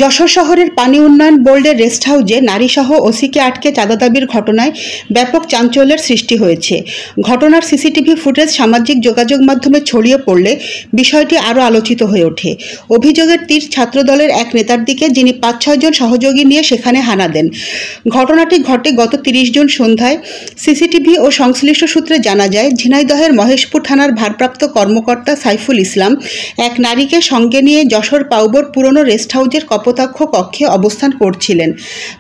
যশোর শহরের পানি উন্নয়ন বোর্ডের রেস্ট হাউসে নারীসহ ওসিকে আটকে চাঁদা দাবির ঘটনায় ব্যাপক চাঞ্চল্যের সৃষ্টি হয়েছে। ঘটনার সিসিটিভি ফুটেজ সামাজিক যোগাযোগ মাধ্যমে ছড়িয়ে পড়লে বিষয়টি আরও আলোচিত হয়ে ওঠে। অভিযোগের তীর ছাত্রদলের এক নেতার দিকে, যিনি ৫-৬ জন সহযোগী নিয়ে সেখানে হানা দেন। ঘটনাটি ঘটে গত ৩০ জুন সন্ধ্যায়। সিসিটিভি ও সংশ্লিষ্ট সূত্রে জানা যায়, ঝিনাইদহের মহেশপুর থানার ভারপ্রাপ্ত কর্মকর্তা সাইফুল ইসলাম এক নারীকে সঙ্গে নিয়ে যশোর পাউবোর পুরনো রেস্ট হাউসের কপোতাক্ষ কক্ষে অবস্থান করছিলেন।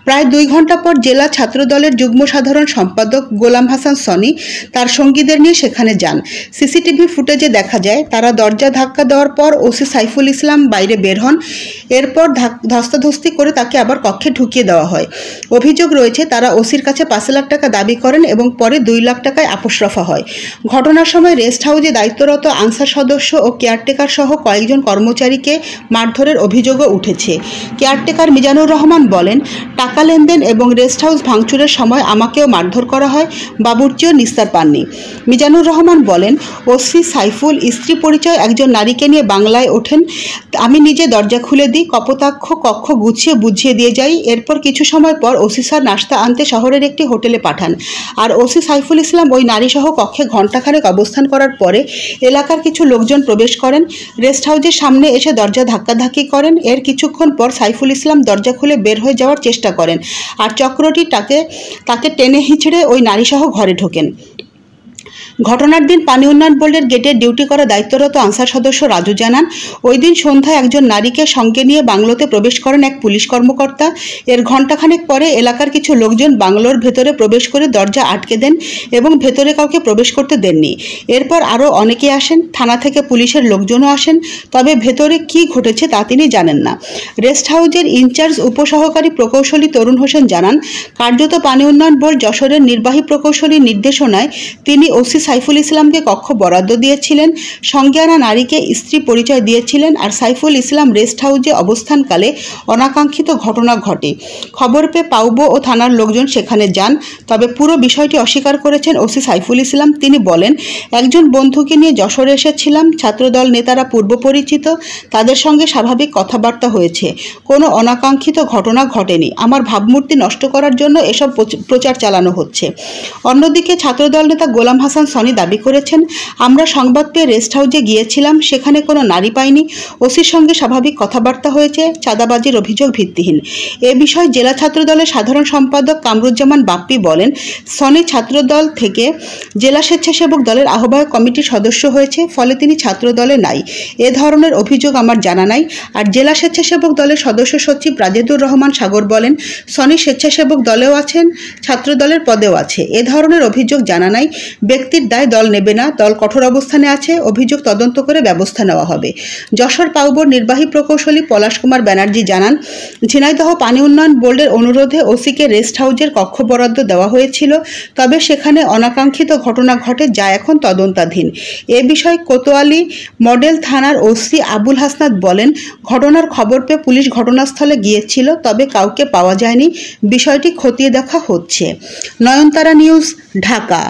প্রায় ২ ঘন্টা পর জেলা ছাত্রদলের যুগ্ম সাধারণ সম্পাদক গোলাম হাসান সনি তার সঙ্গীদের নিয়ে সেখানে যান। সিসিটিভি ফুটেজে দেখা যায়, তারা দরজা ধাক্কা দেওয়ার পর ওসি সাইফুল ইসলাম বাইরে বের হন। এরপর ধস্তাধস্তি করে তাকে আবার কক্ষে ঢুকিয়ে দেওয়া হয়। অভিযোগ রয়েছে, তারা ওসির কাছে ৫ লাখ টাকা দাবি করেন এবং পরে ২ লাখ টাকায় আপোস রফা হয়। ঘটনার সময় রেস্ট হাউসে দায়িত্বরত আনসার সদস্য ও কেয়ারটেকার সহ কয়েকজন কর্মচারীকে মারধরের অভিযোগও উঠেছে। কেয়ারটেকার মিজানুর রহমান বলেন, টাকা লেনদেন এবং রেস্ট হাউস ভাঙচুরের সময় আমাকেও মারধর করা হয়, বাবুর্চিও নিস্তার পাননি। মিজানুর রহমান বলেন, ওসি সাইফুল স্ত্রী পরিচয় একজন নারীকে নিয়ে বাংলায় ওঠেন। আমি নিজে দরজা খুলে দিই, কপোতাক্ষ কক্ষ গুছিয়ে বুঝিয়ে দিয়ে যাই। এরপর কিছু সময় পর ওসি স্যার নাস্তা আনতে শহরের একটি হোটেলে পাঠান। আর ওসি সাইফুল ইসলাম ওই নারীসহ কক্ষে ঘণ্টাখানেক অবস্থান করার পরে এলাকার কিছু লোকজন প্রবেশ করেন। রেস্ট হাউসের সামনে এসে দরজা ধাক্কাধাক্কি করেন। এর কিছুক্ষণ পর সাইফুল ইসলাম দরজা খুলে বের হয়ে যাওয়ার চেষ্টা করেন, আর চক্রটি তাকে টেনে হিঁচড়ে ওই নারীসহ ঘরে ঢোকেন। ঘটনার দিন পানি উন্নয়ন বোর্ডের গেটে ডিউটি করা দায়িত্বরত আনসার সদস্য রাজু জানান, ওই দিন সন্ধ্যায় একজন নারীকে সঙ্গে নিয়ে বাংলোতে প্রবেশ করেন এক পুলিশ কর্মকর্তা। এর ঘণ্টাখানেক পরে এলাকার কিছু লোকজন বাংলোর ভেতরে প্রবেশ করে দরজা আটকে দেন এবং ভেতরে কাউকে প্রবেশ করতে দেননি। এরপর আরও অনেকে আসেন, থানা থেকে পুলিশের লোকজনও আসেন, তবে ভেতরে কি ঘটেছে তা তিনি জানেন না। রেস্ট হাউসের ইনচার্জ উপসহকারী প্রকৌশলী তরুণ হোসেন জানান, কার্যত পানি উন্নয়ন বোর্ড যশোরের নির্বাহী প্রকৌশলীর নির্দেশনায় তিনি ওসি সাইফুল ইসলামকে কক্ষ বরাদ্দ দিয়েছিলেন, সঙ্গে আনা নারীকে স্ত্রী পরিচয় দিয়েছিলেন। আর সাইফুল ইসলাম রেস্ট হাউসে অবস্থানকালে অনাকাঙ্ক্ষিত ঘটনা ঘটে। খবর পেয়ে পাউবো ও থানার লোকজন সেখানে যান, তবে পুরো বিষয়টি অস্বীকার করেছেন ওসি সাইফুল ইসলাম। তিনি বলেন, একজন বন্ধুকে নিয়ে যশোরে এসেছিলাম, ছাত্রদল নেতারা পূর্ব পরিচিত, তাদের সঙ্গে স্বাভাবিক কথাবার্তা হয়েছে, কোনো অনাকাঙ্ক্ষিত ঘটনা ঘটেনি। আমার ভাবমূর্তি নষ্ট করার জন্য এসব প্রচার চালানো হচ্ছে। অন্যদিকে ছাত্রদল নেতা গোলাম হাসান সনি দাবি করেছেন, আমরা সংবাদ পেয়ে রেস্ট হাউসে গিয়েছিলাম, সেখানে কোনো নারী পাইনি, ওসির সঙ্গে স্বাভাবিক কথাবার্তা হয়েছে, চাঁদাবাজির অভিযোগ ভিত্তিহীন। এ বিষয়ে জেলা ছাত্রদলের সাধারণ সম্পাদক কামরুজ্জামান বাপ্পি বলেন, সনি ছাত্রদল থেকে জেলা স্বেচ্ছাসেবক দলের আহ্বায়ক কমিটির সদস্য হয়েছে, ফলে তিনি ছাত্রদলে নাই। এ ধরনের অভিযোগ আমার জানা নাই। আর জেলা স্বেচ্ছাসেবক দলের সদস্য সচিব রাজেদুর রহমান সাগর বলেন, সনি স্বেচ্ছাসেবক দলেও আছেন, ছাত্রদলের পদেও আছে। এ ধরনের অভিযোগ জানা নাই। ব্যক্তির দায় দল নেবে না, দল কঠোর অবস্থানে আছে, অভিযোগ তদন্ত করে ব্যবস্থা নেওয়া হবে। যশোর পাউবোর নির্বাহী প্রকৌশলী পলাশ কুমার ব্যানার্জি জানান, ঝিনাইদহ পানি উন্নয়ন বোর্ডের অনুরোধে ওসিকে রেস্ট হাউসের কক্ষ বরাদ্দ দেওয়া হয়েছিল, তবে সেখানে অনাকাঙ্ক্ষিত ঘটনা ঘটে, যা এখন তদন্তাধীন। এ বিষয়ে কোতোয়ালি মডেল থানার ওসি আবুল হাসনাত বলেন, ঘটনার খবর পেয়ে পুলিশ ঘটনাস্থলে গিয়েছিল, তবে কাউকে পাওয়া যায়নি। বিষয়টি খতিয়ে দেখা হচ্ছে। নয়নতারা নিউজ, ঢাকা।